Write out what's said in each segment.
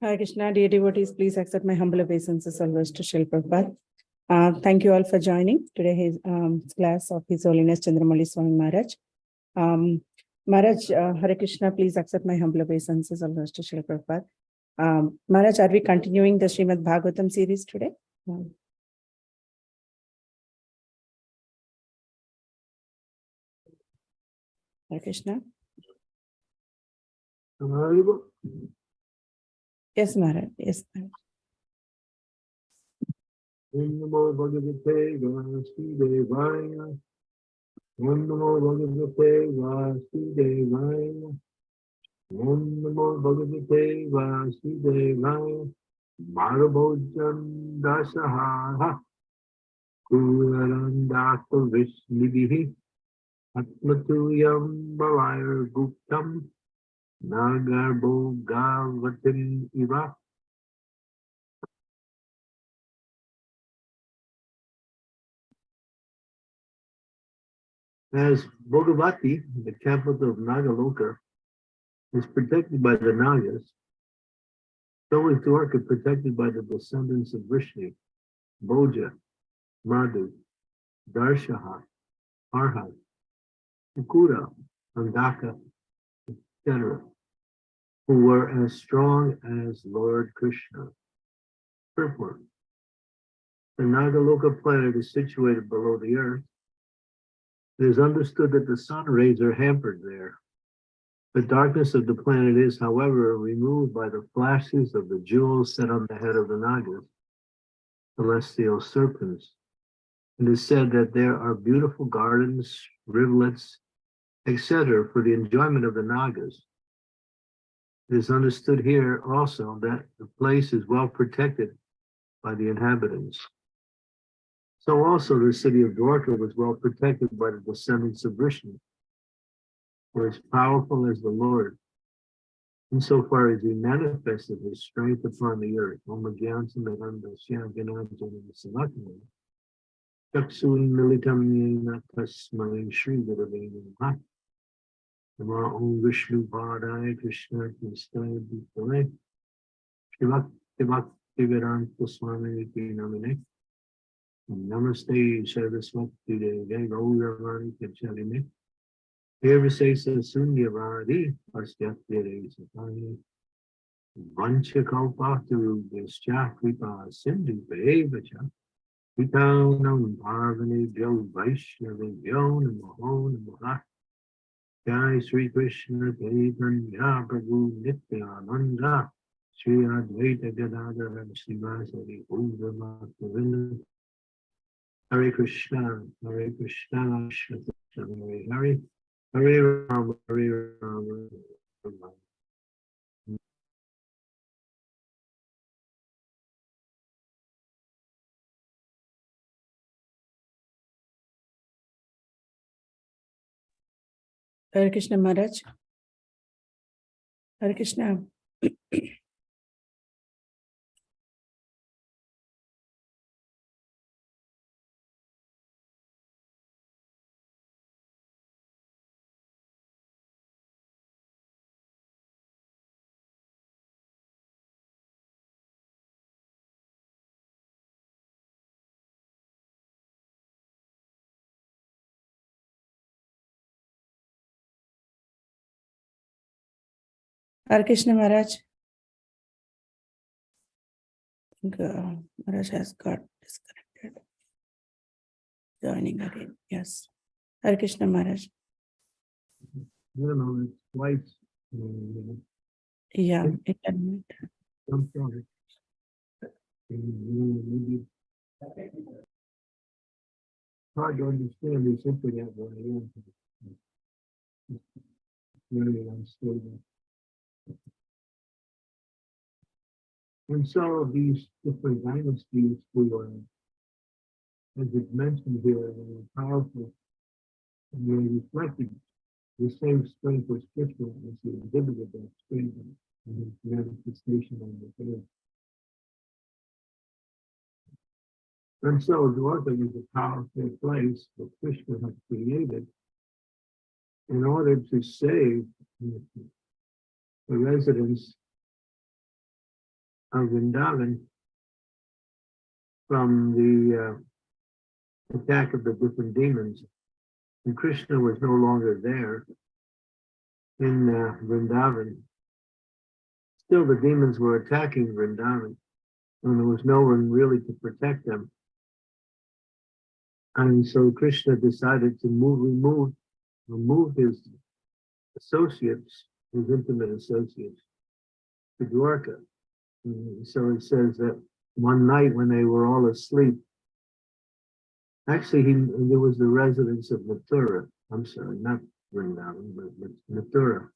Hare Krishna, dear devotees, please accept my humble obeisances always to Srila Prabhupada. Thank you all for joining today's class of His Holiness Candramauli Swami Maharaj. Maharaj, Hare Krishna, please accept my humble obeisances always to Srila Prabhupada. Maharaj, are we continuing the Srimad Bhagavatam series today? Hare Krishna. Yes, Maharaj. Yes, Maharaj. Om Namo Bhagavate Vasudevaya. Om Namo Bhagavate Vasudevaya. Om Namo Bhagavate Vasudevaya. Bharabhojan Dasaha Kurarandaka Vishnibihi Atmatuyam Bhavayar Guptam Nagarbo Gavatim Iva. As Bhagavati, the capital of Nagaloka, is protected by the Nagas, so is Dwarka protected by the descendants of Vrishni, Bhoja, Madhu, Darshaha, Arhat, Mukura, Andaka, etc., who were as strong as Lord Krishna. Purport. The Nagaloka planet is situated below the earth. It is understood that the sun rays are hampered there. The darkness of the planet is, however, removed by the flashes of the jewels set on the head of the Nagas, celestial serpents. It is said that there are beautiful gardens, rivulets, etc. for the enjoyment of the Nagas. It is understood here also that the place is well protected by the inhabitants. So also the city of Dwarka was well protected by the descendants of Vishnu, for as powerful as the Lord, insofar as he manifested his strength upon the earth. Chaksun militam yena tasmai Shri Gurave Namaha. Namo Om Vishnu Padaya Krishna Kristaya Bhutale Shivakti Bhakti Vedanta Swami Iti Namine Namaste Sarvaswati Deve Gauravani Kachaline Devasesa Sunyavadi Pastyatire Satani Vanchakalpatu Descha Kripa Sindhu Bevacha Vitanam Bhavani Bhyo Vaishnavi Bhyo Namaho Namaha Jai Sri Krishna Chaitanya Prabhu Nityananda Sri Advaita Gadadhara Srivasadi Udvamaktavinda Hare Krishna Krishna Hare Hare Hare Rama Hare Rama Hare Krishna, Maharaj. Hare Krishna. Hare Krishna, Maharaj. I think Maharaj has got disconnected. Joining again. Yes. Hare Krishna, Maharaj. don't know, it's twice. Yeah, Okay. internet. I'm sorry. Maybe hard to understand this internet when I am. Very unstable. And so these different dynasties were, as it's mentioned here, they were powerful and they reflected the same strength as Krishna as he exhibited that strength in his manifestation on the earth. And so Dwarka is a powerful place that Krishna had created in order to save the residents of Vrindavan from the attack of the different demons. And Krishna was no longer there in Vrindavan. Still, the demons were attacking Vrindavan, and there was no one really to protect them. And so Krishna decided to remove his associates, his intimate associates, to Dwarka. And so it says that one night when they were all asleep, actually there was the residents of Mathura, I'm sorry, not Vrindavan, but Mathura,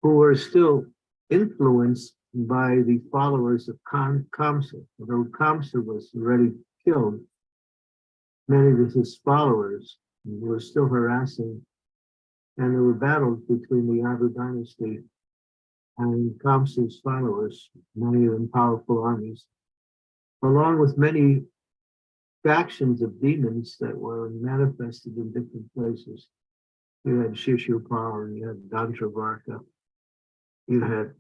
who were still influenced by the followers of Kamsa. Although Kamsa was already killed, many of his followers were still harassing, and there were battles between the Yadu dynasty and Kamsa's followers, many of them powerful armies, along with many factions of demons that were manifested in different places. You had Shishupal, you had Dantravarka, you had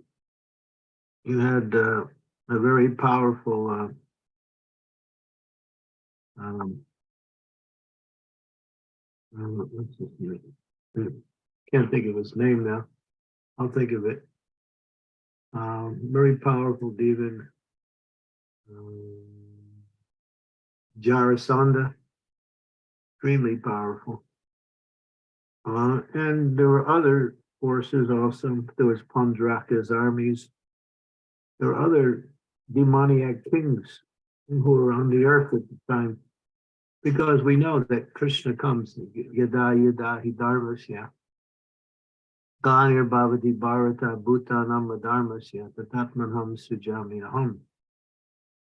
a very powerful what's his name? Can't think of his name now. I'll think of it. Very powerful demon. Jarasandha, extremely powerful. And there were other forces also. There was Pandraka's armies. There were other demoniac kings who were on the earth at the time. Because we know that Krishna comes, yada yada hi dharmasya, ganir bhavati bharata bhutanam dharmasya, tatatmanham sujami aham,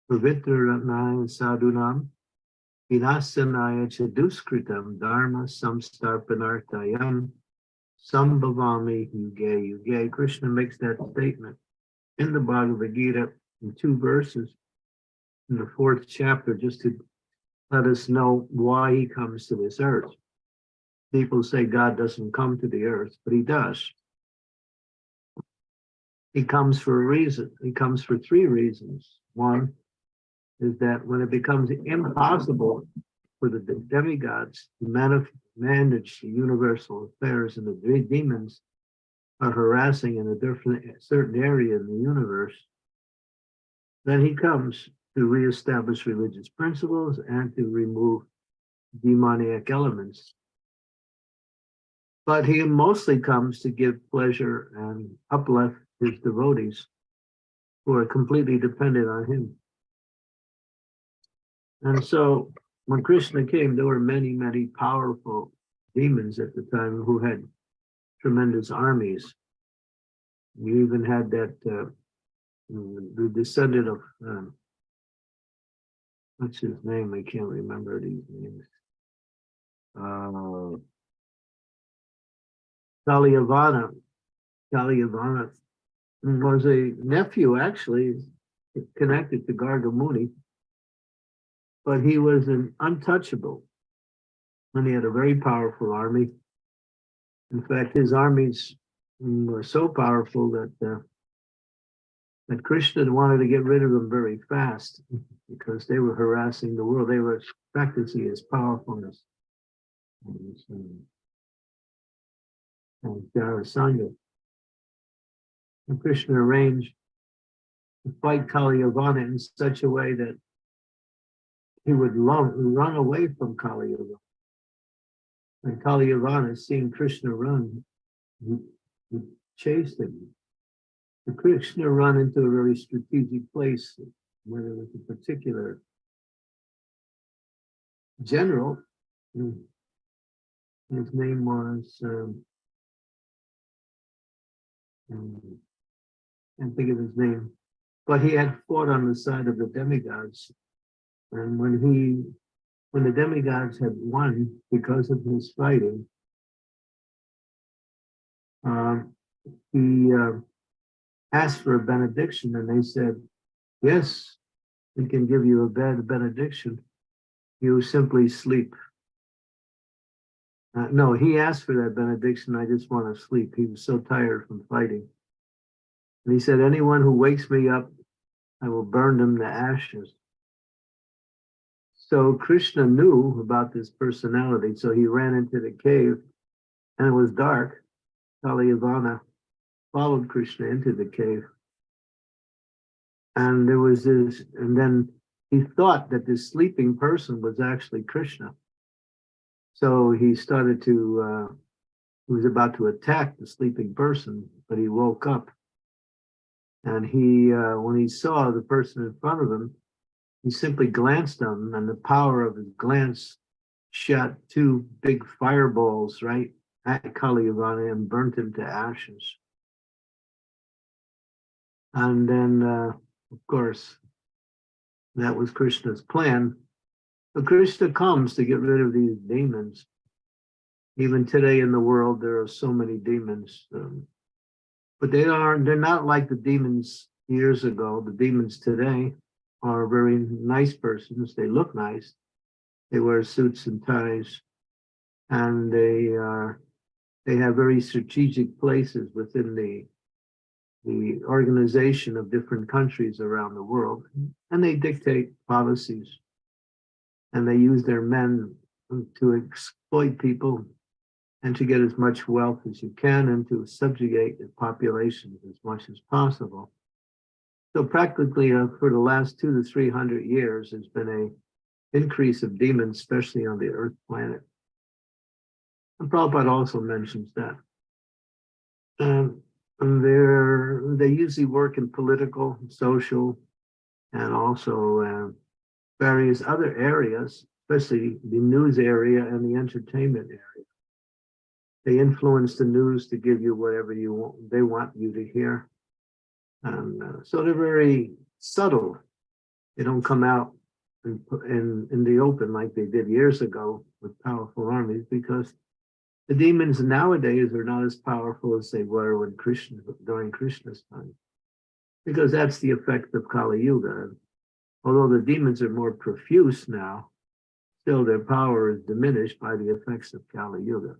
pavitra ratnaya sadhunam, vinasanaya chaduskritam dharma samstarpanartayam, sambhavami yuge yuge. Krishna makes that statement in the Bhagavad Gita in 2 verses in the 4th chapter, just to let us know why he comes to this earth. People say God doesn't come to the earth, but he does. He comes for a reason. He comes for 3 reasons. One is that when it becomes impossible for the demigods to manage the universal affairs and the demons are harassing in a certain area in the universe, then he comes to reestablish religious principles and to remove demoniac elements. But he mostly comes to give pleasure and uplift his devotees who are completely dependent on him. And so when Krishna came, there were many, many powerful demons at the time who had tremendous armies. You even had that, the descendant of, what's his name? I can't remember these names. Kalyavana. Kalyavana was a nephew, actually, connected to Gargamuni, but he was an untouchable, and he had a very powerful army. In fact, his armies were so powerful that that Krishna wanted to get rid of them very fast because they were harassing the world. They were practicing his powerfulness. And Jarasandha. And Krishna arranged to fight Kalyavana in such a way that he would run away from Kalyavana. And Kalyavana, seeing Krishna run, he chased him. The Krishna run into a very strategic place where there was a particular general. His name was, can't think of his name, but he had fought on the side of the demigods. And when the demigods had won because of his fighting, he asked for a benediction, and they said, yes, we can give you a benediction. You simply sleep. No, he asked for that benediction. I just want to sleep. He was so tired from fighting. And he said, anyone who wakes me up, I will burn them to ashes. So Krishna knew about this personality. So he ran into the cave, and it was dark. Kalyavana followed Krishna into the cave. And there was this, and then he thought that this sleeping person was actually Krishna. So he started to, he was about to attack the sleeping person, but he woke up. And he, when he saw the person in front of him, he simply glanced at him, and the power of his glance shot two big fireballs right at Kalyavana and burnt him to ashes. And then, of course, that was Krishna's plan. But Krishna comes to get rid of these demons. Even today in the world, there are so many demons. But they're not like the demons years ago. The demons today are very nice persons. They look nice. They wear suits and ties. And they have very strategic places within the organization of different countries around the world. And they dictate policies. And they use their men to exploit people and to get as much wealth as you can and to subjugate the populations as much as possible. So practically for the last 200 to 300 years, there's been an increase of demons, especially on the Earth planet. And Prabhupada also mentions that. And they usually work in political, social, and also various other areas, especially the news area and the entertainment area. They influence the news to give you whatever they want you to hear. And so they're very subtle. They don't come out in the open like they did years ago with powerful armies, because the demons nowadays are not as powerful as they were during Krishna's time, because that's the effect of Kali Yuga. Although the demons are more profuse now, still their power is diminished by the effects of Kali Yuga.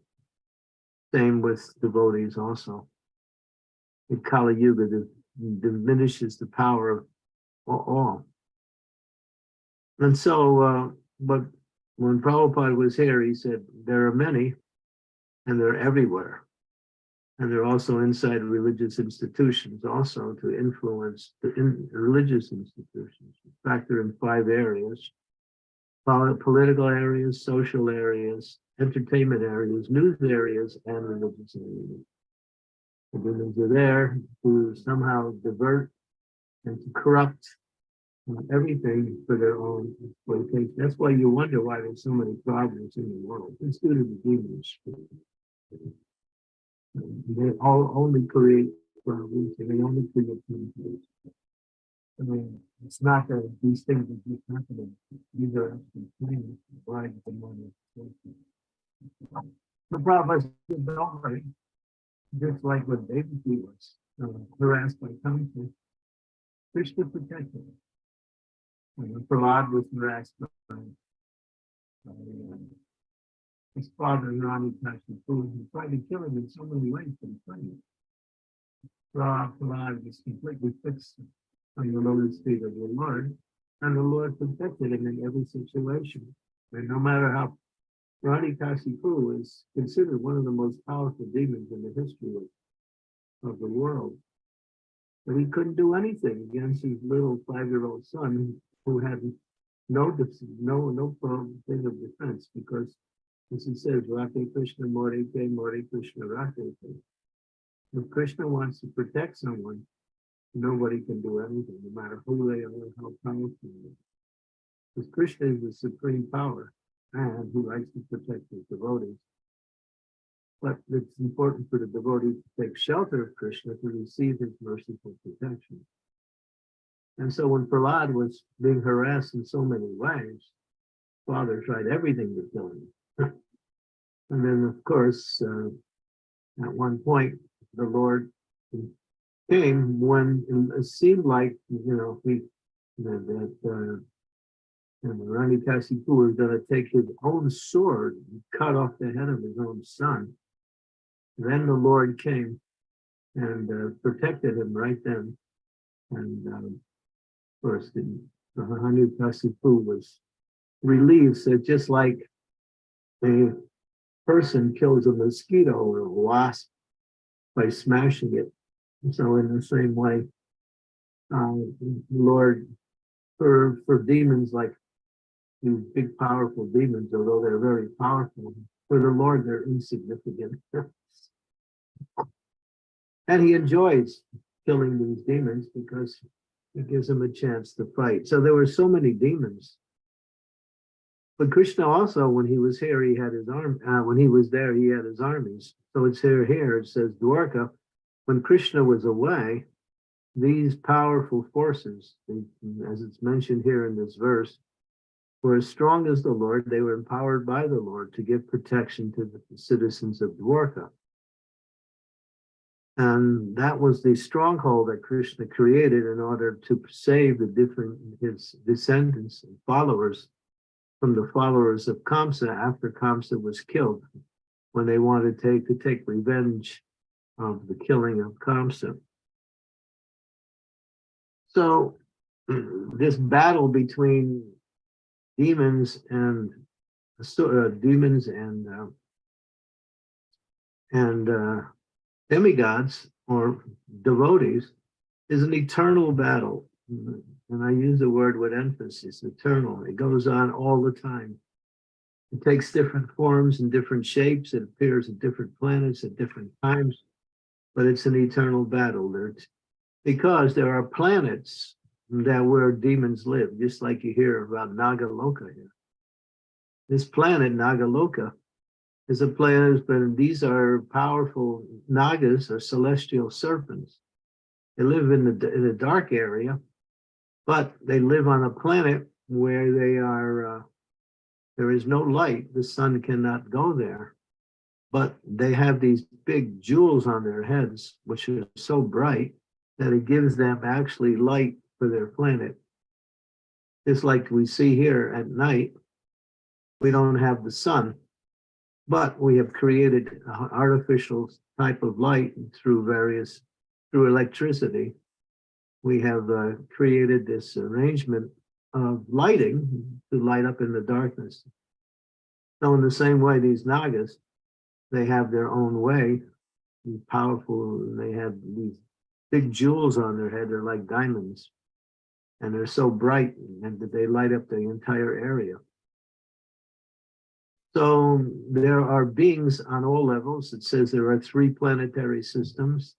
Same with devotees also. In Kali Yuga diminishes the power of all. And so, but when Prabhupada was here, he said, there are many, and they're everywhere. And they're also inside religious institutions, also to influence the religious institutions. In fact, they're in 5 areas: political areas, social areas, entertainment areas, news areas, and religious areas. The demons are there to somehow divert and to corrupt everything for their own exploitation. That's why you wonder why there's so many problems in the world. It's due to the demons. They all only create problems, and they only create conflict. I mean, it's not that these things are just happening. These are actually plans to bribe the money. The Prabhupada said, don't worry. Just like when David was harassed by country, Krishna protected him. And Prahlad was harassed by his father, Rani Kashyapa, who tried to kill him in so many ways, but he couldn't. Prahlad was completely fixed on the lotus feet of the Lord, and the Lord protected him in every situation. And no matter how Rani Kashyapa is considered one of the most powerful demons in the history of the world, but he couldn't do anything against his little 5-year-old son, who had no thing of defense, because, as he says, Rake Krishna More Krishna Rake. If Krishna wants to protect someone, nobody can do anything, no matter who they are, how powerful they are. Because Krishna is the supreme power, and he likes to protect his devotees. But it's important for the devotee to take shelter of Krishna to receive his merciful protection. And so when Prahlad was being harassed in so many ways, Father tried everything to kill him. And then, of course, at one point, the Lord came when it seemed like, Rani Kasipu was going to take his own sword and cut off the head of his own son. Then the Lord came and protected him right then. And of course, the Rani Kasipu was relieved. So just like a person kills a mosquito or a wasp by smashing it, so in the same way, Lord, for demons like these big powerful demons, although they're very powerful, for the Lord they're insignificant. And he enjoys killing these demons because it gives him a chance to fight. So there were so many demons. But Krishna also, when he was here, he had his when he was there, he had his armies. So it's here, it says Dwarka, when Krishna was away, these powerful forces, as it's mentioned here in this verse, were as strong as the Lord. They were empowered by the Lord to give protection to the citizens of Dwarka. And that was the stronghold that Krishna created in order to save his descendants and followers from the followers of Kamsa after Kamsa was killed, when they wanted to take revenge of the killing of Kamsa. So this battle between demons and demigods or devotees is an eternal battle. And I use the word with emphasis, eternal. It goes on all the time. It takes different forms and different shapes. It appears at different planets at different times, but it's an eternal battle. Because there are planets where demons live, just like you hear about Nagaloka here. This planet, Nagaloka, is a planet, but these are powerful Nagas or celestial serpents. They live in the dark area, but they live on a planet where there is no light. The sun cannot go there, but they have these big jewels on their heads, which are so bright that it gives them actually light for their planet. It's like we see here at night, we don't have the sun, but we have created an artificial type of light through electricity. We have created this arrangement of lighting to light up in the darkness. So in the same way, these Nagas, they have their own way, powerful, they have these big jewels on their head, they're like diamonds. And they're so bright and they light up the entire area. So there are beings on all levels. It says there are 3 planetary systems.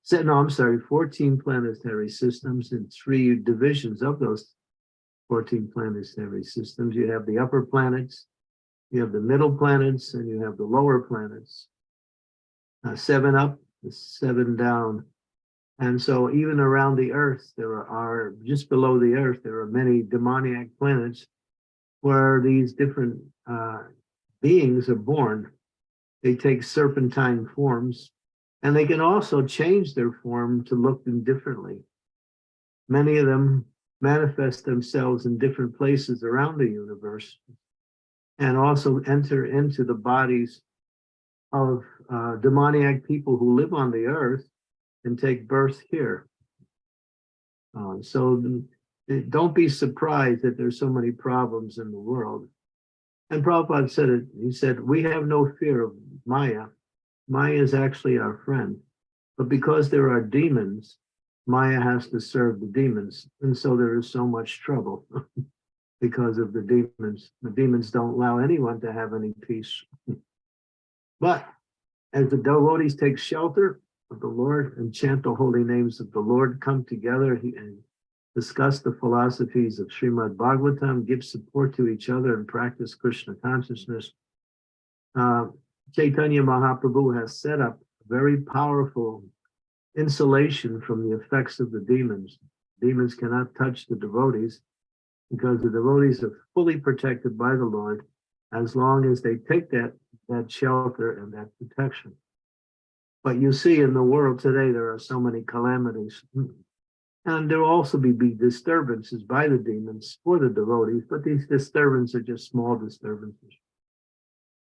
14 planetary systems and 3 divisions of those 14 planetary systems. You have the upper planets, you have the middle planets, and you have the lower planets. 7 up, 7 down. And so even around the earth, there are, just below the earth, there are many demoniac planets where these different beings are born. They take serpentine forms, and they can also change their form to look differently. Many of them manifest themselves in different places around the universe and also enter into the bodies of demoniac people who live on the earth and take birth here. So don't be surprised that there's so many problems in the world. And Prabhupada said it, he said, we have no fear of Maya. Maya is actually our friend. But because there are demons, Maya has to serve the demons. And so there is so much trouble because of the demons. The demons don't allow anyone to have any peace. But as the devotees take shelter of the Lord and chant the holy names of the Lord, come together and discuss the philosophies of Srimad Bhagavatam, give support to each other, and practice Krishna consciousness. Chaitanya Mahaprabhu has set up a very powerful insulation from the effects of the demons. Demons cannot touch the devotees because the devotees are fully protected by the Lord as long as they take that shelter and that protection. But you see in the world today, there are so many calamities. And there will also be disturbances by the demons for the devotees, but these disturbances are just small disturbances.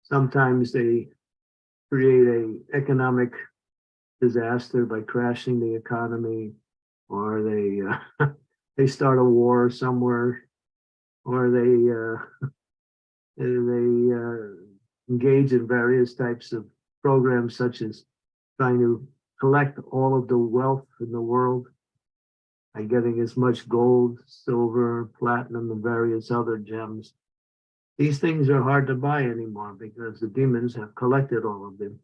Sometimes they create an economic disaster by crashing the economy, or they start a war somewhere, or they engage in various types of programs, such as trying to collect all of the wealth in the world by getting as much gold, silver, platinum, and various other gems. These things are hard to buy anymore because the demons have collected all of them.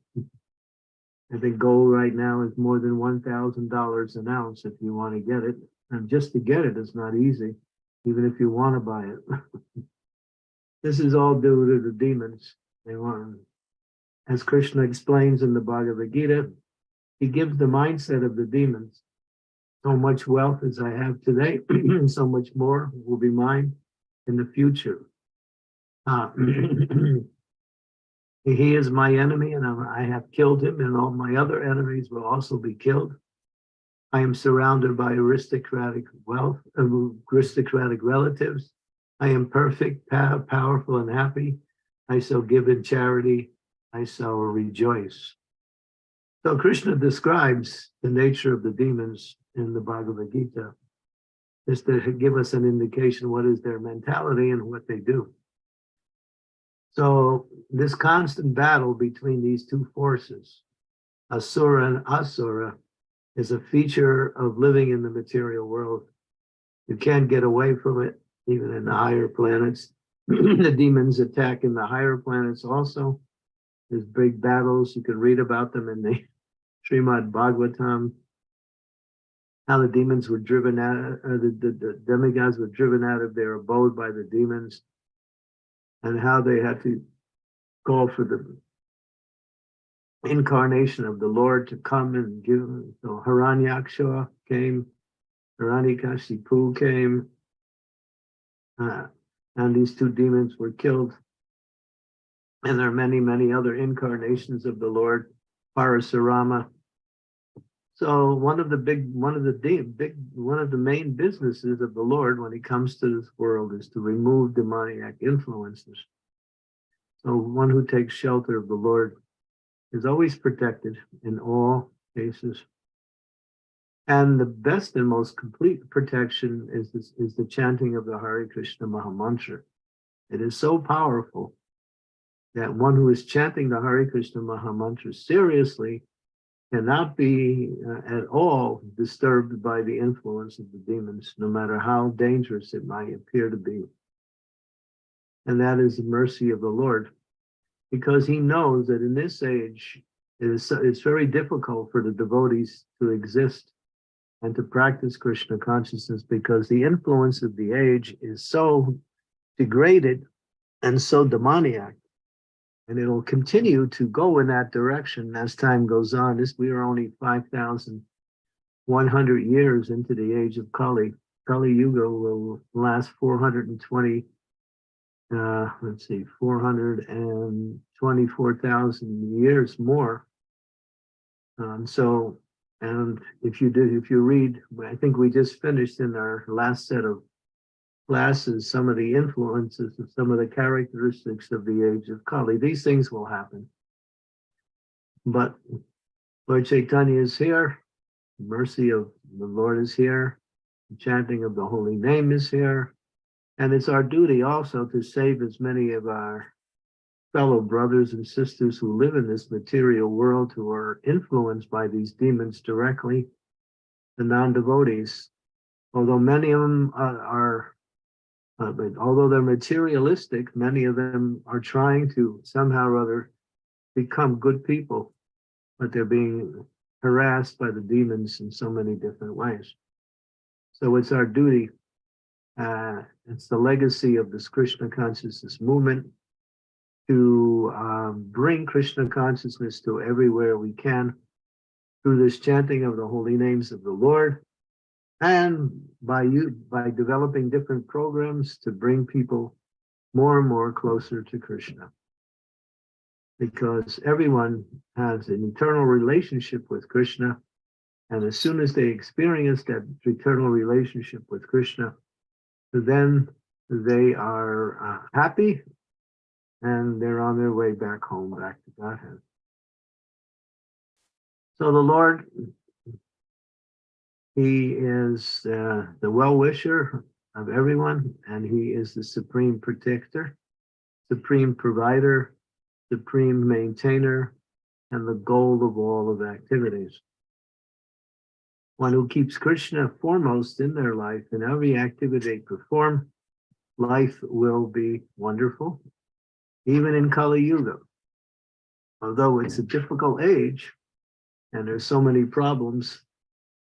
I think gold right now is more than $1,000 an ounce if you want to get it. And just to get it is not easy, even if you want to buy it. This is all due to the demons. They want, as Krishna explains in the Bhagavad Gita, he gives the mindset of the demons. So much wealth as I have today, so much more will be mine in the future. He is my enemy, and I have killed him, and all my other enemies will also be killed. I am surrounded by aristocratic wealth, aristocratic relatives. I am perfect, powerful, and happy. I shall give in charity. I shall rejoice. So Krishna describes the nature of the demons in the Bhagavad Gita, just to give us an indication what is their mentality and what they do. So this constant battle between these two forces, Asura and Asura, is a feature of living in the material world. You can't get away from it, even in the higher planets. The demons attack in the higher planets also. There's big battles. You can read about them in the Srimad Bhagavatam, how the demons were driven out, the demigods were driven out of their abode by the demons, and how they had to call for the incarnation of the Lord to come and give. So Hiranyaksha came, Hiranyakashipu came, and these two demons were killed. And there are many, many other incarnations of the Lord, Parasurama. So one of the main businesses of the Lord when he comes to this world is to remove demoniac influences. So one who takes shelter of the Lord is always protected in all cases. And the best and most complete protection is the chanting of the Hare Krishna Mahamantra. It is so powerful that one who is chanting the Hare Krishna Mahamantra seriously cannot be at all disturbed by the influence of the demons, no matter how dangerous it might appear to be. And that is the mercy of the Lord, because he knows that in this age, it's very difficult for the devotees to exist and to practice Krishna consciousness, because the influence of the age is so degraded and so demoniac. And it'll continue to go in that direction as time goes on. We are only 5,100 years into the age of Kali. Kali Yuga will last 424,000 years more. And if you read, I think we just finished in our last set of classes some of the influences of some of the characteristics of the age of Kali. These things will happen. But Lord Chaitanya is here. The mercy of the Lord is here. The chanting of the holy name is here. And it's our duty also to save as many of our fellow brothers and sisters who live in this material world, who are influenced by these demons directly, the non-devotees. Although many of them but although they're materialistic, many of them are trying to somehow or other become good people, but they're being harassed by the demons in so many different ways. So it's our duty, it's the legacy of this Krishna consciousness movement to bring Krishna consciousness to everywhere we can through this chanting of the holy names of the Lord, and by developing different programs to bring people more and more closer to Krishna. Because everyone has an eternal relationship with Krishna, and as soon as they experience that eternal relationship with Krishna, then they are happy, and they're on their way back home, back to Godhead. So the Lord, He is the well-wisher of everyone, and He is the supreme protector, supreme provider, supreme maintainer, and the goal of all of activities. One who keeps Krishna foremost in their life, in every activity they perform, life will be wonderful, even in Kali Yuga. Although it's a difficult age, and there's so many problems,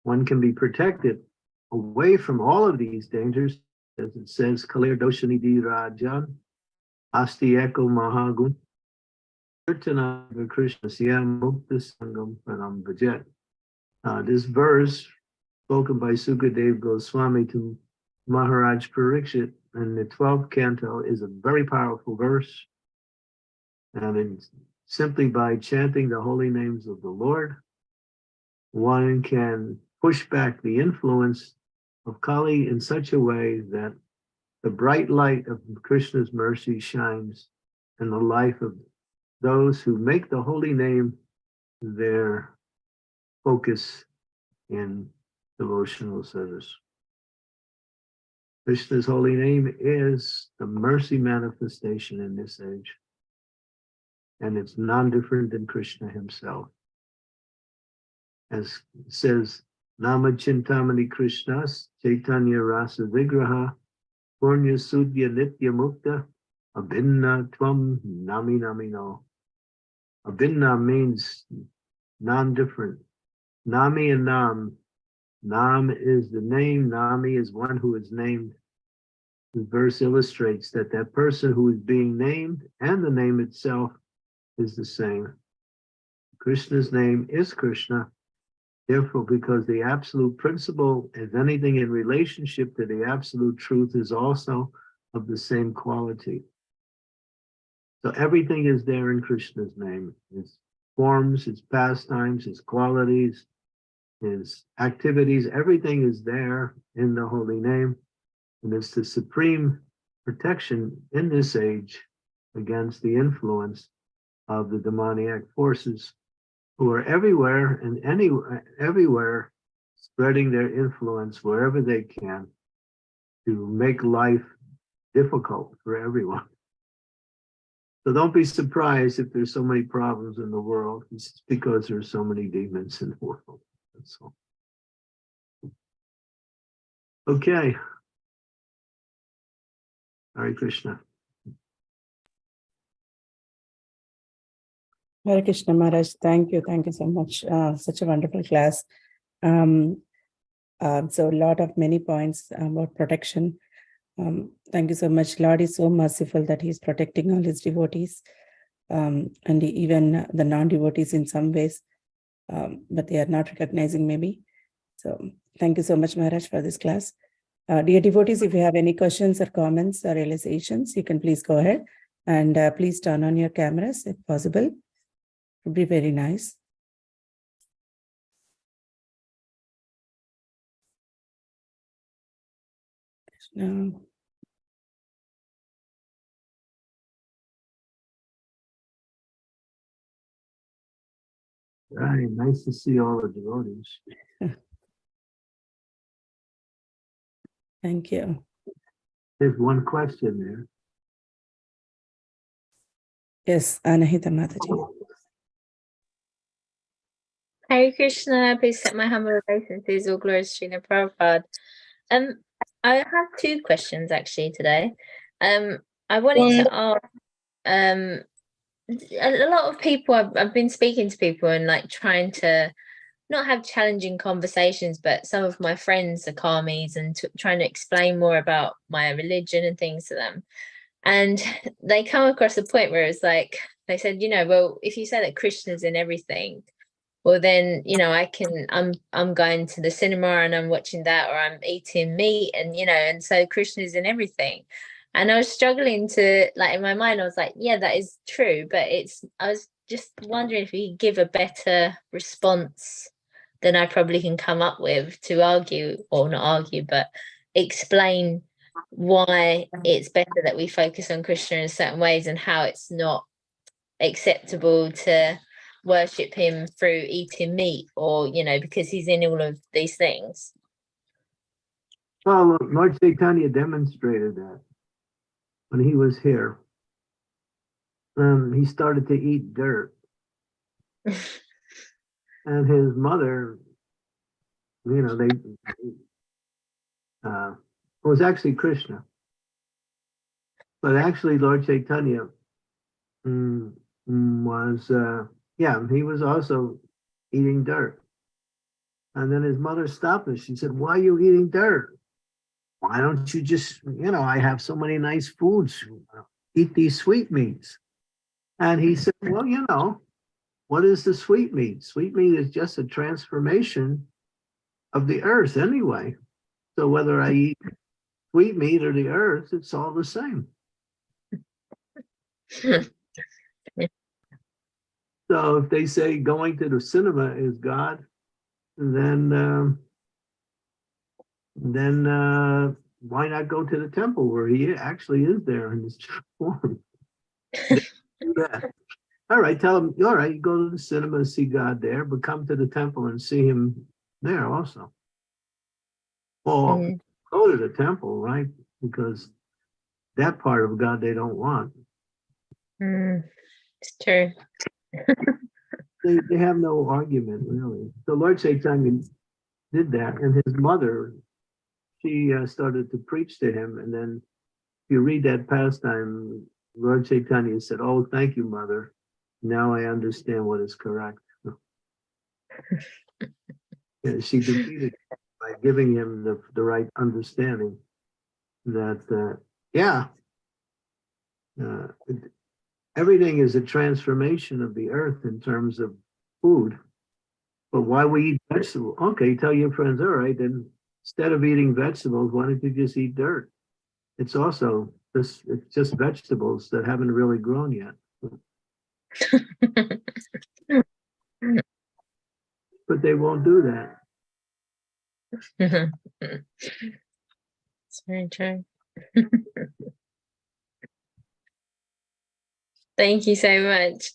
one can be protected away from all of these dangers, as it says, Kalir Doshani Di Rajan, Asti Eko Mahagun, Kirtana Krishna Siyam Mukta Sangam Pranam Bhajet. This verse, spoken by Sukadev Goswami to Maharaj Parikshit in the 12th canto, is a very powerful verse. And it's simply by chanting the holy names of the Lord, one can push back the influence of Kali in such a way that the bright light of Krishna's mercy shines in the life of those who make the holy name their focus in devotional service. Krishna's holy name is the mercy manifestation in this age, and it's non-different than Krishna himself. As it says, Nama Chintamani Krishnas, Chaitanya Rasa Vigraha, Purnya Sudya Nitya Mukta, Abhinna Tvam Nami Namino. Abhinna means non-different. Nami and Nam. Nam is the name, Nami is one who is named. The verse illustrates that that person who is being named and the name itself is the same. Krishna's name is Krishna. Therefore, because the absolute principle is anything in relationship to the absolute truth is also of the same quality. So everything is there in Krishna's name. His forms, his pastimes, his qualities, his activities, everything is there in the holy name. And it's the supreme protection in this age against the influence of the demoniac forces who are everywhere and everywhere spreading their influence wherever they can to make life difficult for everyone. So don't be surprised if there's so many problems in the world. It's because there's so many demons in the world. That's all. Okay. Hare Krishna. Hare Krishna Maharaj, thank you so much. Such a wonderful class. So a lot of many points about protection. Thank you so much. Lord is so merciful that He is protecting all His devotees, and even the non-devotees in some ways, but they are not recognizing maybe. So thank you so much, Maharaj, for this class. Dear devotees, if you have any questions or comments or realizations, you can please go ahead and please turn on your cameras if possible. It would be very nice. No. Right, nice to see all the devotees. Thank you. There's one question there. Yes, Anahita Mataji. Hare Krishna, please accept my humble obeisances, all glories to Srila Prabhupada. I have two questions actually today. I wanted to ask, a lot of people, I've been speaking to people and like trying to not have challenging conversations, but some of my friends are Karmis and trying to explain more about my religion and things to them. And they come across a point where it's like, they said, well, if you say that Krishna's in everything, well then, I'm going to the cinema and I'm watching that, or I'm eating meat, and so Krishna's in everything. And I was struggling to, like, in my mind, I was like, yeah, that is true, but I was just wondering if you could give a better response than I probably can come up with to argue, or not argue, but explain why it's better that we focus on Krishna in certain ways, and how it's not acceptable to worship him through eating meat, or because he's in all of these things. Well, Lord Chaitanya demonstrated that when he was here. He started to eat dirt. And his mother, it was actually Krishna. But actually, Lord Chaitanya was, he was also eating dirt. And then his mother stopped him. She said, "Why are you eating dirt? Why don't you just, I have so many nice foods, eat these sweetmeats." And he said, "Well, what is the sweetmeat? Sweetmeat is just a transformation of the earth anyway. So whether I eat sweetmeat or the earth, it's all the same." So if they say going to the cinema is God, then why not go to the temple where he actually is there in his form? Yeah. All right, tell him, all right, you go to the cinema and see God there, but come to the temple and see him there also. Or go to the temple, right? Because that part of God they don't want. It's true. They have no argument, really. So Lord Chaitanya did that, and his mother, she started to preach to him. And then if you read that pastime, Lord Chaitanya said, "Oh, thank you, mother. Now I understand what is correct." And she defeated him by giving him the right understanding that, everything is a transformation of the earth in terms of food. But why we eat vegetables? Okay, tell your friends, all right, then instead of eating vegetables, why don't you just eat dirt? It's just vegetables that haven't really grown yet. But they won't do that. It's very true. Thank you so much.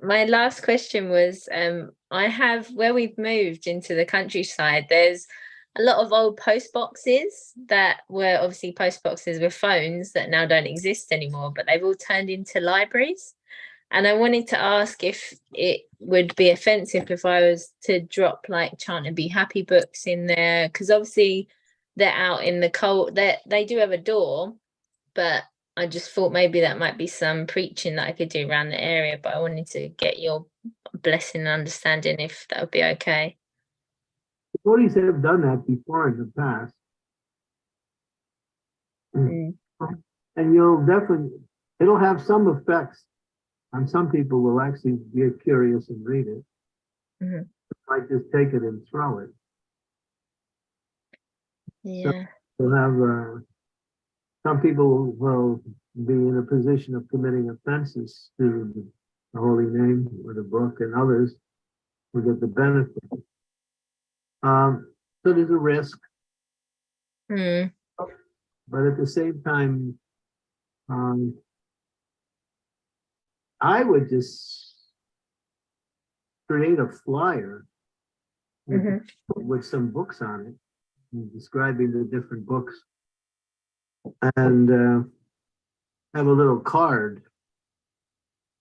My last question was, where we've moved into the countryside, there's a lot of old post boxes that were obviously post boxes with phones that now don't exist anymore, but they've all turned into libraries. And I wanted to ask if it would be offensive if I was to drop like Chant and Be Happy books in there, because obviously they're out in the cold. They do have a door, but I just thought maybe that might be some preaching that I could do around the area, but I wanted to get your blessing and understanding if that would be okay. The Buddhists have done that before in the past. And it'll have some effects on some people who will actually get curious and read it. Might just take it and throw it. Yeah. So we'll have some people will be in a position of committing offenses to the holy name or the book, and others will get the benefit. So there's a risk. But at the same time, I would just create a flyer with some books on it, describing the different books, and have a little card.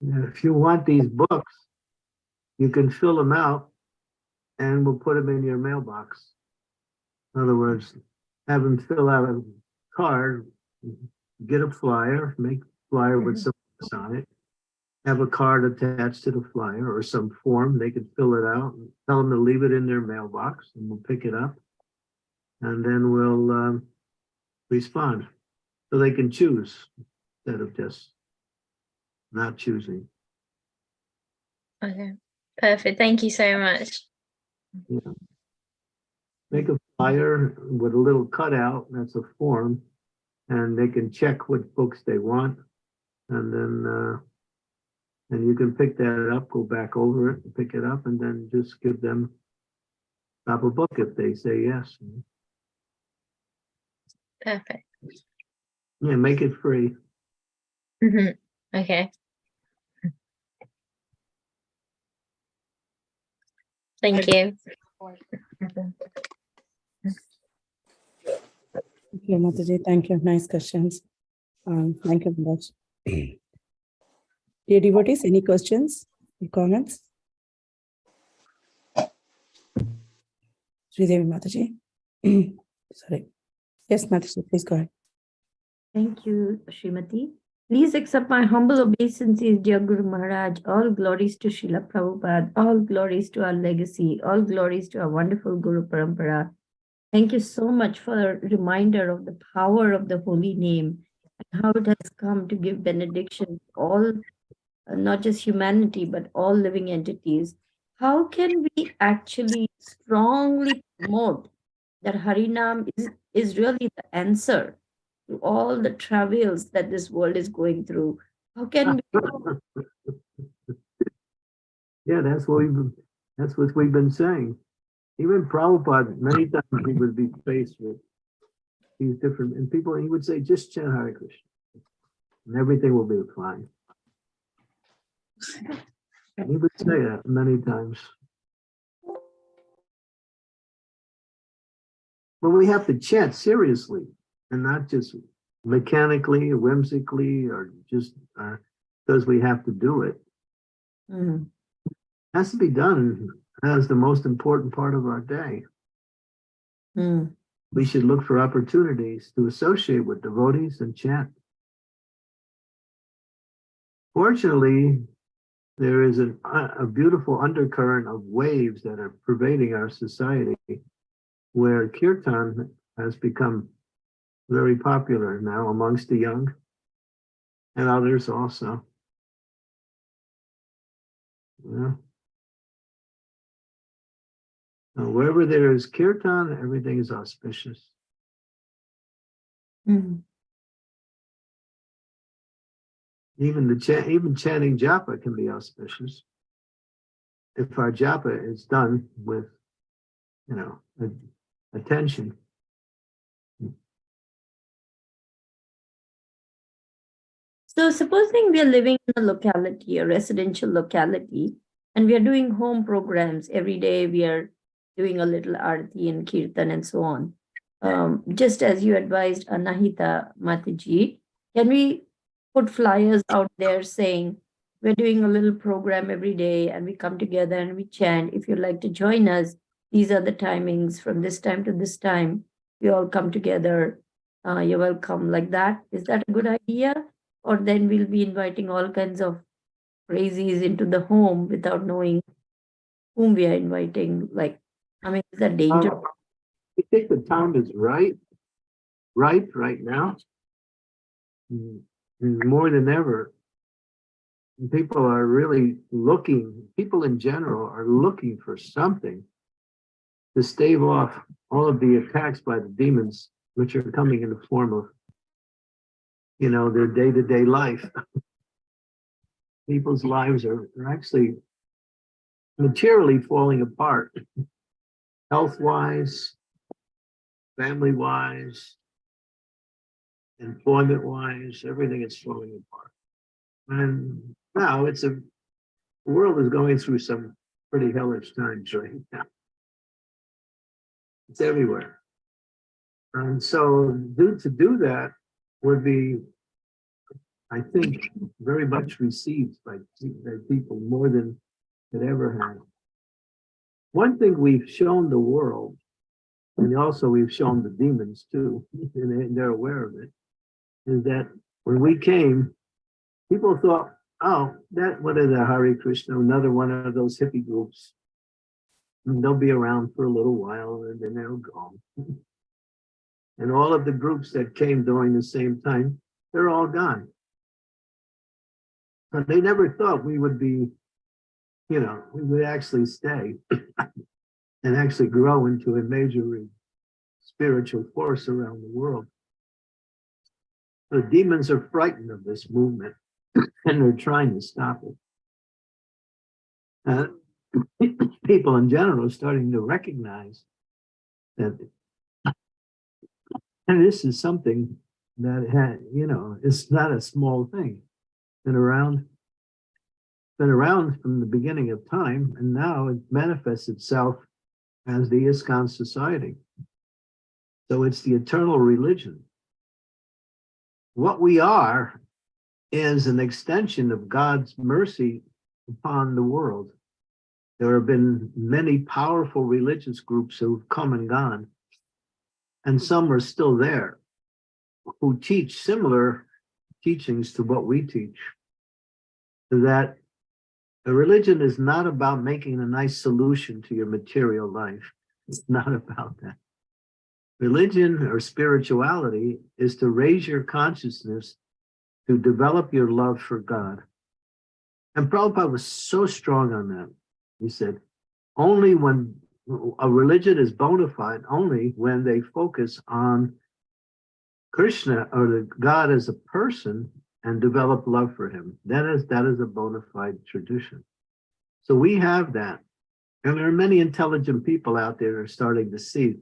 If you want these books, you can fill them out and we'll put them in your mailbox. In other words, have them fill out a card, get a flyer, make a flyer with some books on it, have a card attached to the flyer or some form. They can fill it out and tell them to leave it in their mailbox and we'll pick it up. And then we'll respond. So they can choose instead of just not choosing. Okay, perfect. Thank you so much. Yeah. Make a flyer with a little cutout, that's a form, and they can check what books they want. And then and you can pick that up, go back over it, and pick it up, and then just give them a book if they say yes. Perfect. Yeah, make it free. Okay. Thank you. Thank you, Mataji. Thank you. Nice questions. Thank you very much. Dear devotees, any questions, any comments? Sridevi Mataji. Sorry. Yes, Mataji, please go ahead. Thank you, Srimati. Please accept my humble obeisances, dear Guru Maharaj. All glories to Srila Prabhupada. All glories to our legacy. All glories to our wonderful Guru Parampara. Thank you so much for a reminder of the power of the holy name and how it has come to give benediction to all, not just humanity, but all living entities. How can we actually strongly promote that Harinam is really the answer to all the travails that this world is going through? How can we? Yeah, that's what we've been saying. Even Prabhupada, many times he would be faced with these different, and people, he would say, just chant Hare Krishna, and everything will be fine. And he would say that many times. But we have to chant seriously, and not just mechanically, or whimsically, or just because we have to do it. Mhm. It has to be done as the most important part of our day. Mm. We should look for opportunities to associate with devotees and chant. Fortunately, there is a beautiful undercurrent of waves that are pervading our society, where kirtan has become very popular now amongst the young and others also. Yeah. Wherever there is kirtan, everything is auspicious. Mhm. Even chanting japa can be auspicious if our japa is done with, attention. So supposing we are living in a locality, a residential locality, and we are doing home programs every day, we are doing a little arati and kirtan and so on. Just as you advised Anahita Mataji, can we put flyers out there saying we're doing a little program every day and we come together and we chant. If you'd like to join us, these are the timings from this time to this time. We all come together. You're welcome, like that. Is that a good idea? Or then we'll be inviting all kinds of crazies into the home without knowing whom we are inviting. Like, I mean, is that dangerous? I think the time is ripe right now. More than ever. People are really looking, people in general are looking for something to stave off all of the attacks by the demons, which are coming in the form of, their day-to-day life. People's lives are actually materially falling apart, health-wise, family-wise, employment-wise, everything is falling apart. And now the world is going through some pretty hellish times right now. It's everywhere. And so to do that would be, I think, very much received by people more than it ever had. One thing we've shown the world, and also we've shown the demons too, and they're aware of it, is that when we came, people thought oh, that what is a Hare Krishna, another one of those hippie groups. And they'll be around for a little while and then they'll go. And all of the groups that came during the same time, they're all gone. But they never thought we would be, we would actually stay and actually grow into a major spiritual force around the world. The demons are frightened of this movement and they're trying to stop it. People in general are starting to recognize that, and this is something that it's not a small thing. Been around from the beginning of time, and now it manifests itself as the ISKCON society. So it's the eternal religion. What we are is an extension of God's mercy upon the world. There have been many powerful religious groups who've come and gone, and some are still there, who teach similar teachings to what we teach. That a religion is not about making a nice solution to your material life. It's not about that. Religion or spirituality is to raise your consciousness, to develop your love for God. And Prabhupada was so strong on that. He said, only when a religion is bona fide, only when they focus on Krishna or the God as a person and develop love for him. That is a bona fide tradition. So we have that. And there are many intelligent people out there that are starting to see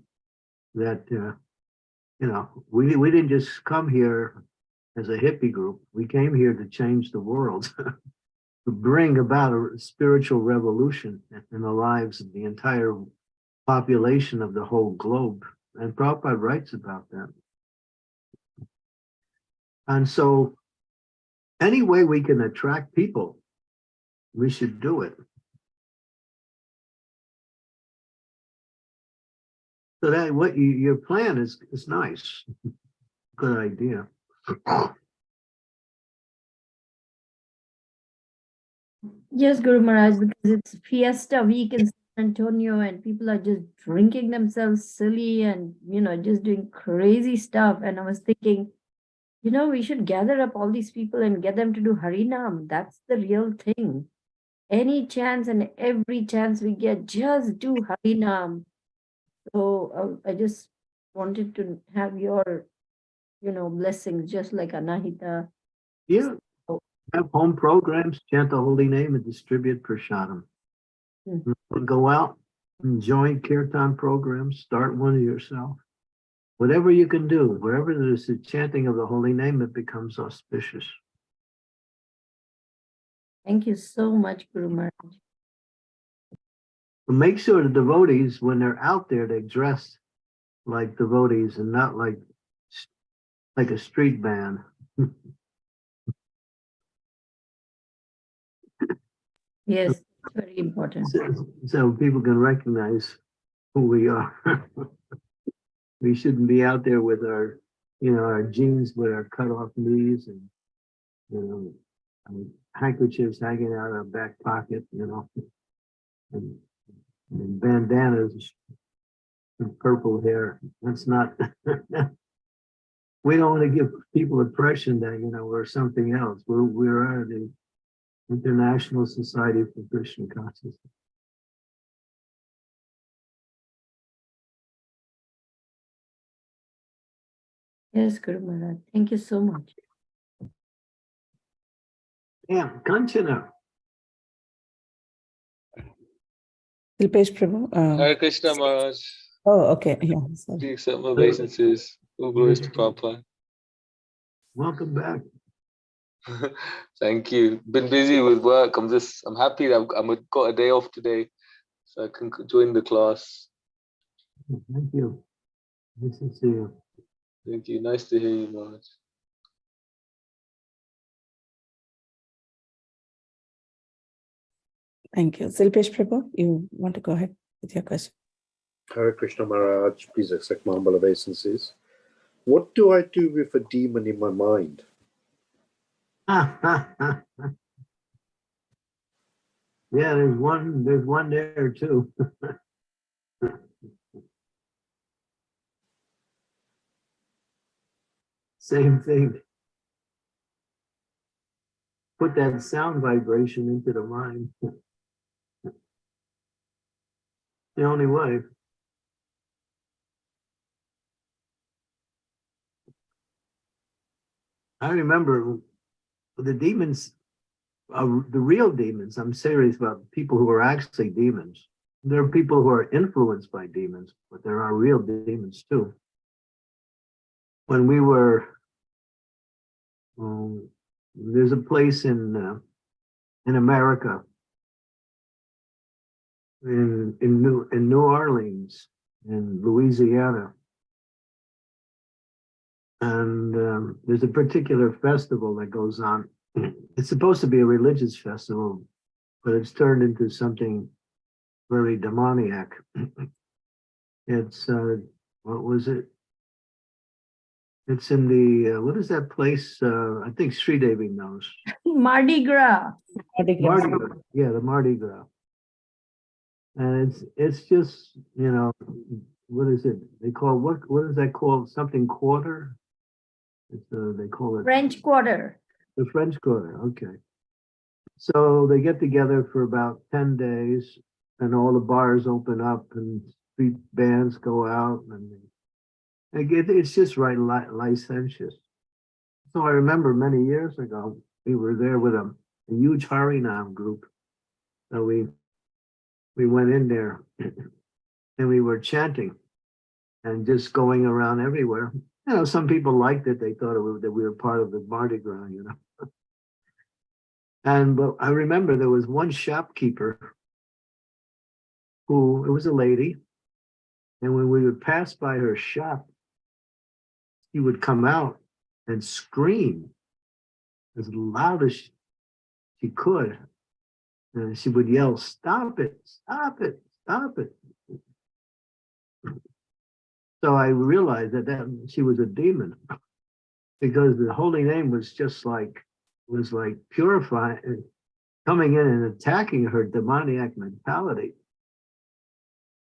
that, we didn't just come here as a hippie group. We came here to change the world, to bring about a spiritual revolution in the lives of the entire population of the whole globe. And Prabhupada writes about that. And so any way we can attract people, we should do it. So that your plan is nice. Good idea. Yes, Guru Maharaj, because it's Fiesta week in San Antonio and people are just drinking themselves silly and, just doing crazy stuff. And I was thinking, we should gather up all these people and get them to do Harinam. That's the real thing. Any chance and every chance we get, just do Harinam. So I just wanted to have your, blessings, just like Anahita. Yeah. Have home programs, chant the holy name, and distribute prasadam. Go out and join kirtan programs, start one yourself. Whatever you can do, wherever there's the chanting of the holy name, it becomes auspicious. Thank you so much, Guru Maharaj. But make sure the devotees, when they're out there, they dress like devotees and not like a street band. Yes, it's very important. So people can recognize who we are. We shouldn't be out there with our jeans with our cut off knees and handkerchiefs hanging out of our back pocket, and bandanas and purple hair. That's not. We don't want to give people impression that we're something else. We are the International Society for Krishna Consciousness. Yes, Guru Maharaj. Thank you so much. Yeah, Kanchana. Silpesh Prabhu. Hare Krishna Maharaj. Oh, okay. Yeah. Sorry. Please accept my obeisances. All glories to Prabhupada. Welcome back. Thank you. Been busy with work. I'm happy that I've got a day off today, so I can join the class. Thank you. Nice to see you. Thank you. Nice to hear you, Maharaj. Thank you. Silpesh Prabhu, you want to go ahead with your question? Hare Krishna Maharaj, please accept my humble obeisances. What do I do with a demon in my mind? Yeah, there's one there too. Same thing. Put that sound vibration into the mind. The only way. I remember the demons, the real demons. I'm serious about people who are actually demons. There are people who are influenced by demons, but there are real demons too. When we were, there's a place in America, in New Orleans, in Louisiana, and there's a particular festival that goes on. It's supposed to be a religious festival, but it's turned into something very demoniac. It's what was it? It's in the what is that place? I think Sri Devi knows. Mardi Gras. Mardi Gras. Yeah, the Mardi Gras. And it's just, you know, what is it? They call what is that called? Something quarter? It's they call it French Quarter. the French Quarter. Okay. So they get together for about 10 days and all the bars open up and street bands go out and it's just right licentious. So I remember many years ago, we were there with a huge Harinam group. So we went in there and we were chanting and just going around everywhere. You know, some people liked it. They thought that we were part of the Mardi Gras, you know. But I remember there was one shopkeeper who, it was a lady, and when we would pass by her shop, she would come out and scream as loud as she could. And she would yell, "Stop it, stop it, stop it." So I realized that she was a demon because the holy name was just like, purifying, coming in and attacking her demoniac mentality.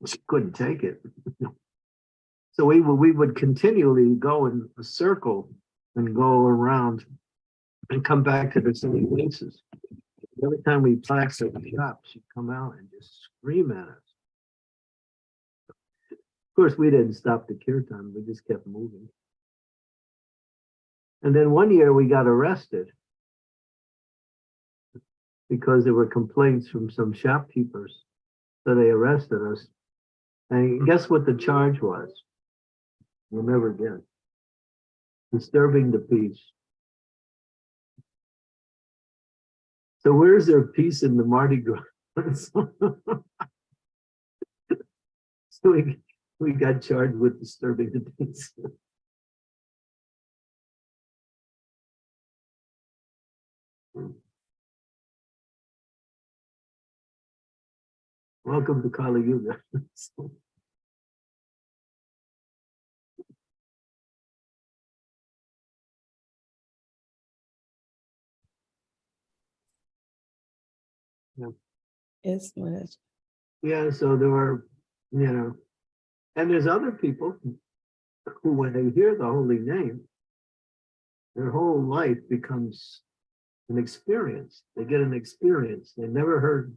She couldn't take it. So we would continually go in a circle and go around and come back to the same places. Every time we passed the shop, she'd come out and just scream at us. Of course, we didn't stop the kirtan, we just kept moving. And then one year we got arrested because there were complaints from some shopkeepers. So they arrested us. And guess what the charge was? We'll never get. Disturbing the peace. So where's there peace in the Mardi Gras? So we got charged with disturbing the peace. Welcome to Kali Yuga. Yes, Maharaj. Yeah, so there were, you know, and there's other people who, when they hear the holy name, their whole life becomes an experience. They get an experience. They never heard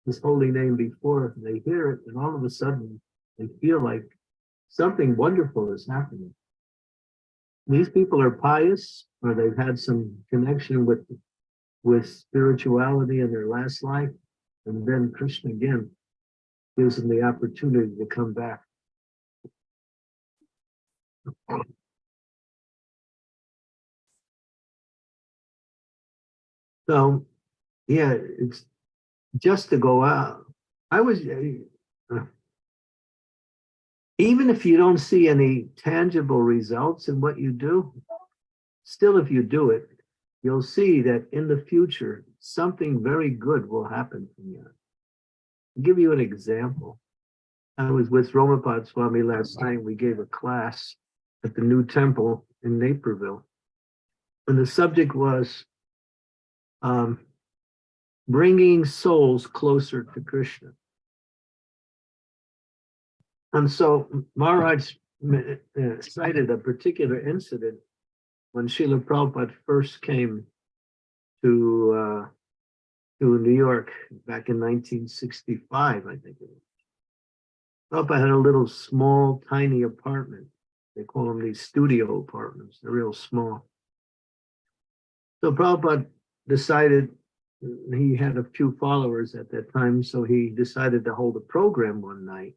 this holy name before. They hear it, and all of a sudden, they feel like something wonderful is happening. These people are pious, or they've had some connection with spirituality in their last life, and then Krishna again gives them the opportunity to come back. So, yeah, it's just to go out. I was, even if you don't see any tangible results in what you do, still, if you do it, you'll see that in the future, something very good will happen from you. I'll give you an example. I was with Romapad Swami last night. We gave a class at the new temple in Naperville. And the subject was bringing souls closer to Krishna. And so Maharaj cited a particular incident when Srila Prabhupada first came to New York back in 1965, I think it was. Prabhupada had a little small, tiny apartment. They call them these studio apartments. They're real small. So Prabhupada decided, he had a few followers at that time, so he decided to hold a program one night.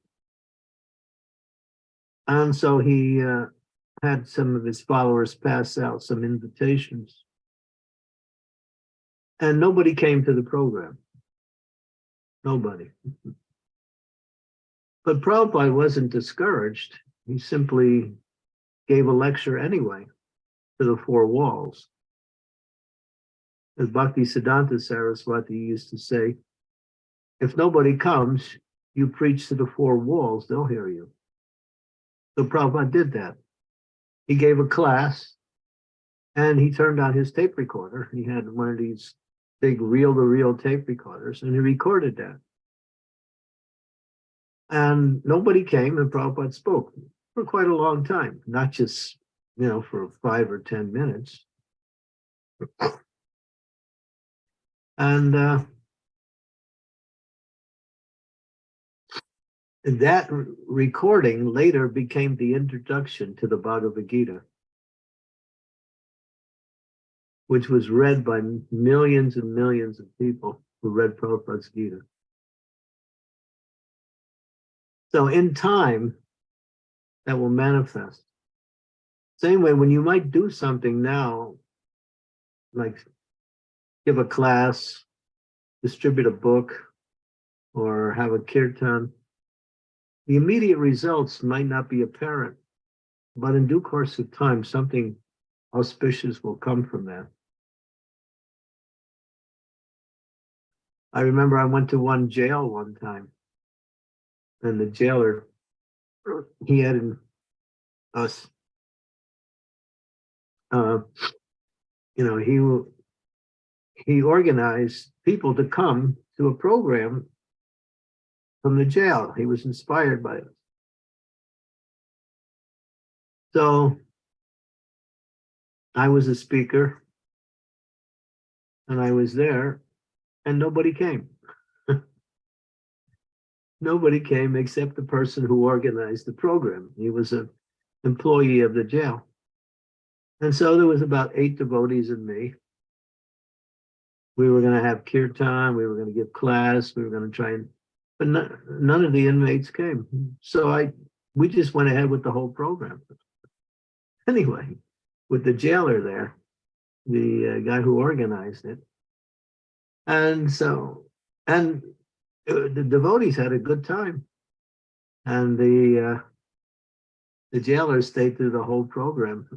And so he had some of his followers pass out some invitations. And nobody came to the program. Nobody. But Prabhupada wasn't discouraged. He simply gave a lecture anyway to the four walls. As Bhaktisiddhanta Saraswati used to say, if nobody comes, you preach to the four walls, they'll hear you. So Prabhupada did that. He gave a class and he turned on his tape recorder. He had one of these big reel-to-reel tape recorders and he recorded that. And nobody came and Prabhupada spoke for quite a long time, not just, for 5 or 10 minutes. And that recording later became the introduction to the Bhagavad Gita, which was read by millions and millions of people who read Prabhupada's Gita. So in time, that will manifest. Same way, when you might do something now, like give a class, distribute a book, or have a kirtan, the immediate results might not be apparent, but in due course of time, something auspicious will come from that. I remember I went to one jail one time, and the jailer, he had us, he organized people to come to a program from the jail. He was inspired by it. So I was a speaker and I was there and nobody came. Nobody came except the person who organized the program. He was an employee of the jail. And so there was about 8 devotees and me. We were going to have kirtan, we were going to give class, we were going to try and, but none of the inmates came. So we just went ahead with the whole program. Anyway, with the jailer there, the guy who organized it. And so, and the devotees had a good time. And the jailer stayed through the whole program.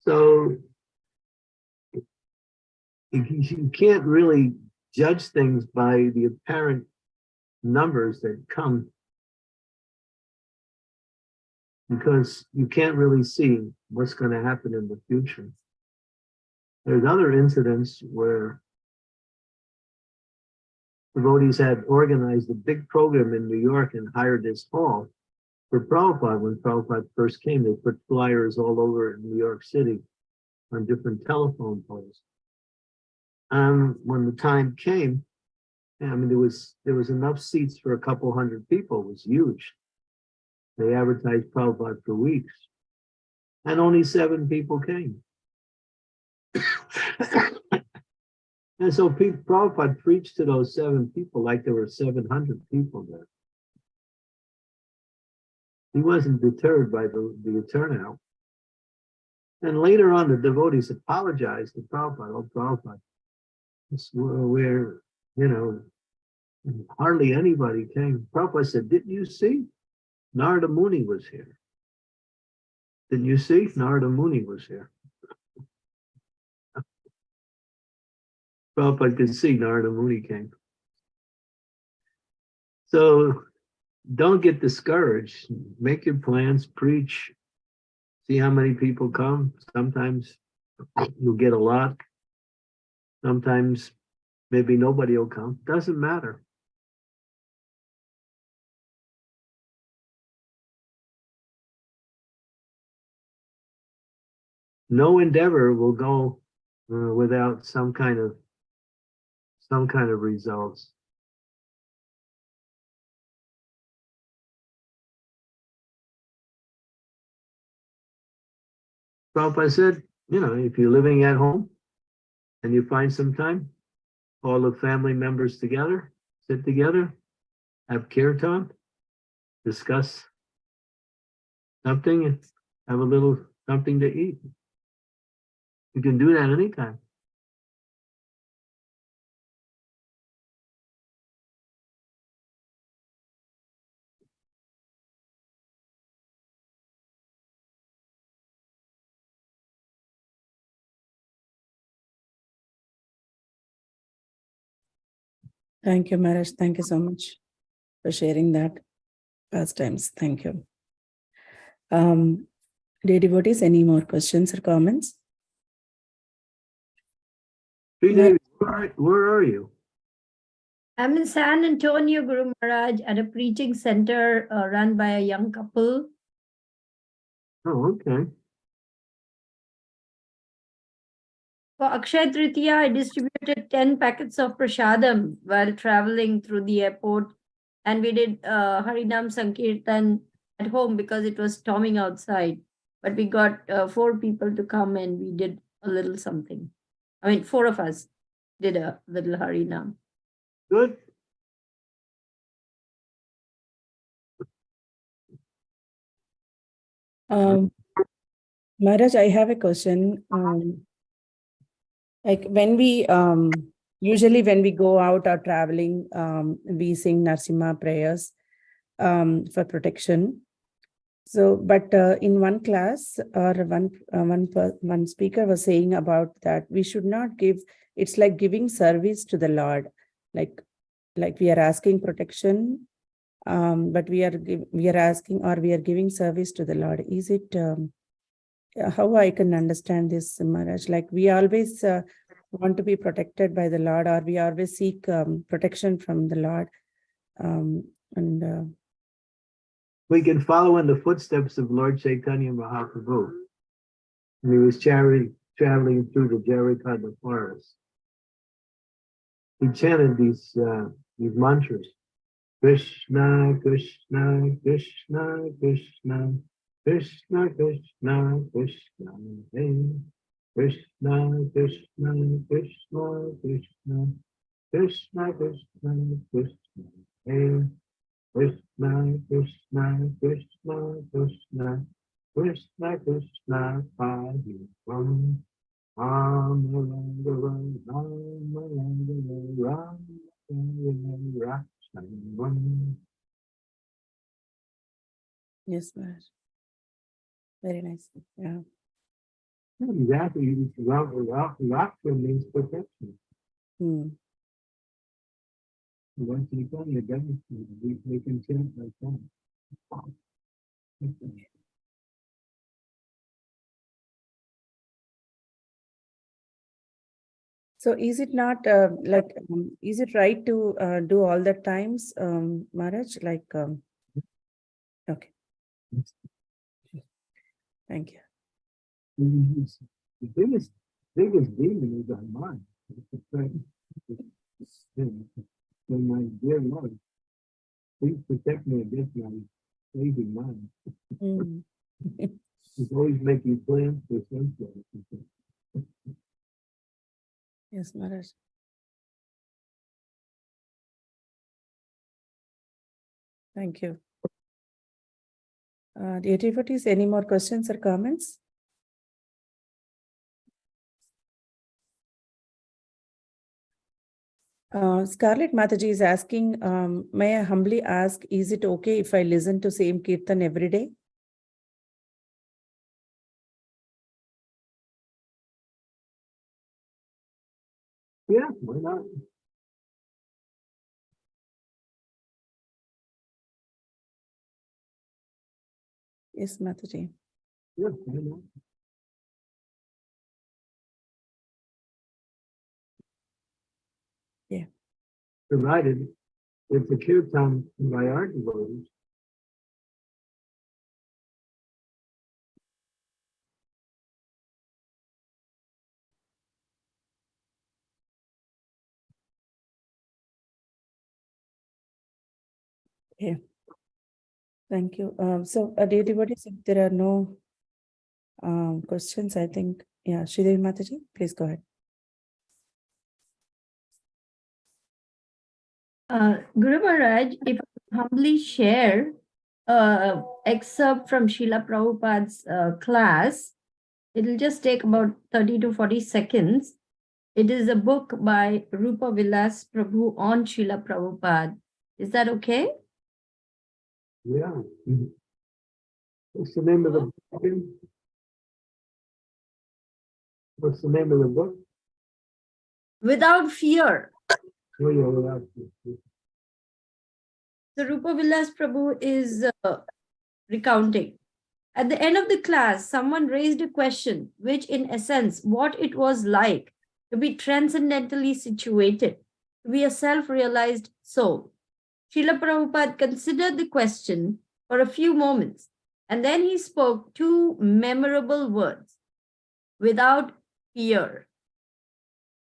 So you can't really judge things by the apparent numbers that come, because you can't really see what's going to happen in the future. There's other incidents where devotees had organized a big program in New York and hired this hall for Prabhupada. When Prabhupada first came, they put flyers all over New York City on different telephone poles. And when the time came, I mean, there was enough seats for a couple hundred people. It was huge. They advertised Prabhupada for weeks, and only 7 people came. And so Prabhupada preached to those 7 people like there were 700 people there. He wasn't deterred by the turnout. And later on, the devotees apologized to Prabhupada. Oh, Prabhupada, we're, hardly anybody came. Prabhupada said, didn't you see? Narada Muni was here. Didn't you see? Narada Muni was here. Prabhupada could see Narada Muni came. So don't get discouraged. Make your plans, preach, See how many people come. Sometimes you'll get a lot. Sometimes maybe nobody will come. Doesn't matter. No endeavor will go without some kind of results. Prabhupada said, if you're living at home and you find some time, all the family members together, sit together, have kirtan, discuss something, and have a little something to eat. You can do that anytime. Thank you, Maharaj. Thank you so much for sharing that pastimes. Thank you. Dear devotees, any more questions or comments? Sridevi, where are you? I'm in San Antonio, Guru Maharaj, at a preaching center run by a young couple. Oh, okay. For Akshay Tritiya, I distributed 10 packets of prasadam while traveling through the airport. And we did Harinam Sankirtan at home because it was storming outside. But we got 4 people to come and we did a little something. 4 of us did a little Harinam. Good. Maharaj, I have a question. Like when we usually when we go out or traveling, we sing Narsimha prayers for protection. So, but in one class or one speaker was saying about that we should not give. It's like giving service to the Lord, like we are asking protection, but we are asking or we are giving service to the Lord. Is it? How I can understand this, Maharaj? Like we always want to be protected by the Lord, or we always seek protection from the Lord. We can follow in the footsteps of Lord Chaitanya Mahaprabhu. And he was traveling through the Jarikadha forest. He chanted these mantras. Krishna, Krishna, Krishna, Krishna. Krishna, Krishna, Krishna, Hare. Krishna, Krishna, Krishna, Krishna. Krishna, Krishna, Krishna, Hare. Krishna, Krishna, Krishna, Krishna. Krishna, Krishna, Hare Ram. Ram, Ram, Ram, Ram, Ram, Ram, Ram. Yes, Maharaj. Very nice. Yeah. Exactly. Rakha means protection. Once you come, you're done. We can chant like that. So is it not is it right to do all the times, Maharaj? Okay. Thank you. The biggest demon is our mind. So my dear Lord, please protect me against my crazy mind. It's always making plans for something. Yes, Maharaj. Thank you. Dear devotees, any more questions or comments? Scarlett Mataji is asking, may I humbly ask, is it okay if I listen to same Kirtan every day? Yeah, why not? Yes, Mataji. Yeah, I know. Yeah. Provided it's a kirtan by our devotees. Thank you. So, dear devotees, if there are no questions, I think, yeah, Sridevi Mataji, please go ahead. Guru Maharaj, if I humbly share excerpt from Srila Prabhupada's class, it'll just take about 30 to 40 seconds. It is a book by Rupa Vilas Prabhu on Srila Prabhupada. Is that okay? Yeah. What's the name of the book? What's the name of the book? Without Fear. Oh, yeah, yeah. The Rupa Vilas Prabhu is recounting. At the end of the class, someone raised a question, which in essence, what it was like to be transcendentally situated, to be a self-realized soul. Srila Prabhupada considered the question for a few moments, and then he spoke two memorable words, without fear.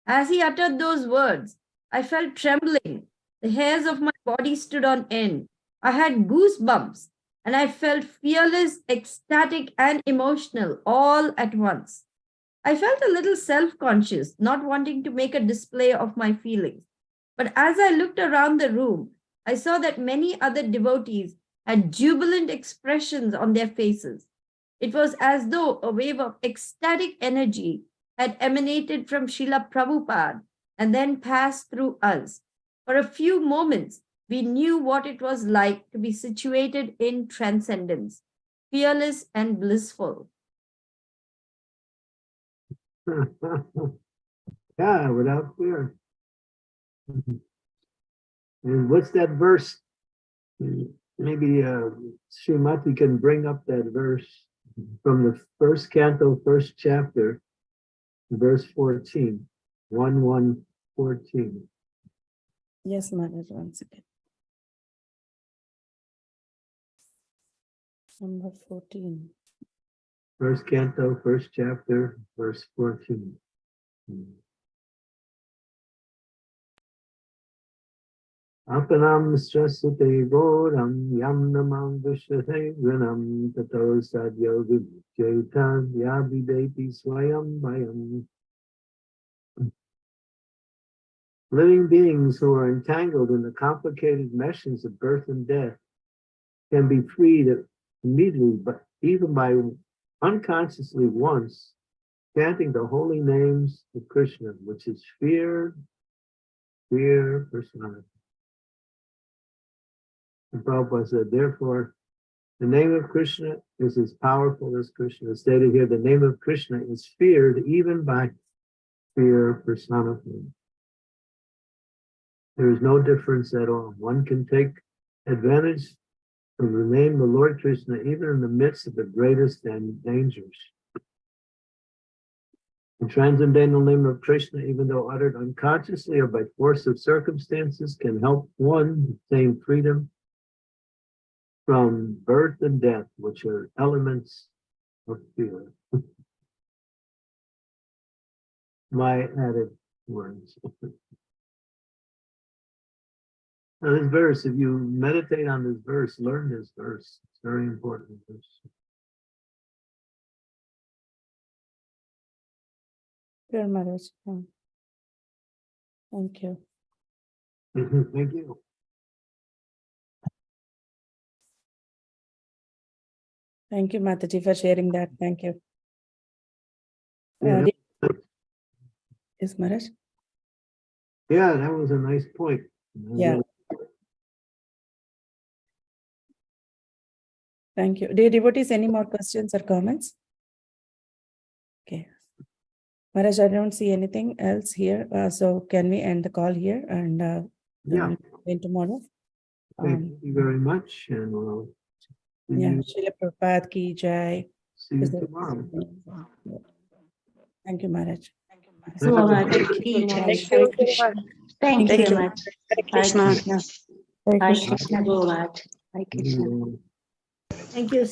As he uttered those words, I felt trembling. The hairs of my body stood on end. I had goosebumps, and I felt fearless, ecstatic, and emotional all at once. I felt a little self-conscious, not wanting to make a display of my feelings. But as I looked around the room, I saw that many other devotees had jubilant expressions on their faces. It was as though a wave of ecstatic energy had emanated from Srila Prabhupada and then passed through us. For a few moments, we knew what it was like to be situated in transcendence, fearless and blissful. Yeah, without fear. And what's that verse? Maybe Srimati can bring up that verse from the first canto, first chapter, verse 14. 1:14. Yes, Maharaj, once again. Number 14. First canto, first chapter, verse 14. Apanam strasute goram yam namam vishate granam tato sadyo vimuchyeta yabhideti swayam vayam. Living beings who are entangled in the complicated meshes of birth and death can be freed immediately, but even by unconsciously once chanting the holy names of Krishna, which is fear personified. And Prabhupada said, therefore, the name of Krishna is as powerful as Krishna. It's stated here, the name of Krishna is feared even by fear personified. There is no difference at all. One can take advantage of the name of the Lord Krishna even in the midst of the greatest dangers. The transcendental name of Krishna, even though uttered unconsciously or by force of circumstances, can help one obtain freedom from birth and death, which are elements of fear. My added words. Now this verse, if you meditate on this verse, learn this verse. It's very important. Pure Maharaj. Thank you. Thank you. Thank you, Mataji, for sharing that. Thank you. Yeah, Yes, Maharaj. yeah, that was a nice point. Yeah. Thank you. Dear devotees, any more questions or comments? Okay. Maharaj, I don't see anything else here. So can we end the call here and Yeah. then tomorrow? Thank you very much. And Yeah, Srila Prabhupada ki jai. See you Is there- tomorrow. Thank you, Maharaj. Thank you. Thank you very much. Thank you very much. Hare Krishna. Yeah. Hare Hare Krishna. Krishna. Hare Krishna. Mm. Thank you.